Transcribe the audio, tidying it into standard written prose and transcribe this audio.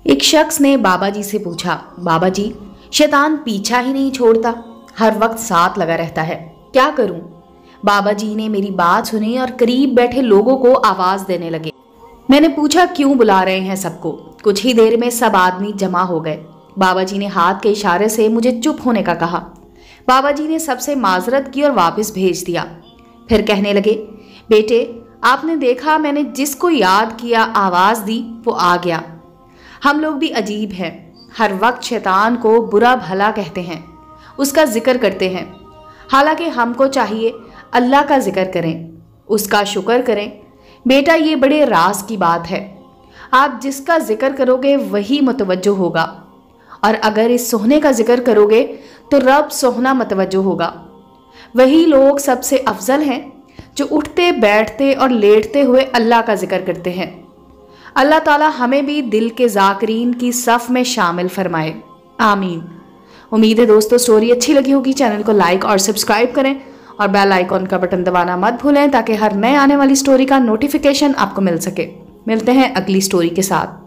एक शख्स ने बाबा जी से पूछा, बाबा जी, शैतान पीछा ही नहीं छोड़ता, हर वक्त साथ लगा रहता है, क्या करूं? बाबा जी ने मेरी बात सुनी और करीब बैठे लोगों को आवाज देने लगे। मैंने पूछा, क्यों बुला रहे हैं सबको? कुछ ही देर में सब आदमी जमा हो गए। बाबा जी ने हाथ के इशारे से मुझे चुप होने का कहा। बाबा जी ने सबसे माजरत की और वापस भेज दिया। फिर कहने लगे, बेटे, आपने देखा, मैंने जिसको याद किया, आवाज दी, वो आ गया। हम लोग भी अजीब हैं, हर वक्त शैतान को बुरा भला कहते हैं, उसका जिक्र करते हैं, हालांकि हमको चाहिए अल्लाह का जिक्र करें, उसका शुक्र करें। बेटा, ये बड़े राज की बात है। आप जिसका जिक्र करोगे वही मुतवज्जो होगा, और अगर इस सोहने का जिक्र करोगे तो रब सोहना मुतवज्जो होगा। वही लोग सबसे अफजल हैं जो उठते बैठते और लेटते हुए अल्लाह का जिक्र करते हैं। अल्लाह ताला हमें भी दिल के जाकिरीन की सफ़ में शामिल फरमाए, आमीन। उम्मीद है दोस्तों स्टोरी अच्छी लगी होगी। चैनल को लाइक और सब्सक्राइब करें और बेल आइकॉन का बटन दबाना मत भूलें ताकि हर नए आने वाली स्टोरी का नोटिफिकेशन आपको मिल सके। मिलते हैं अगली स्टोरी के साथ।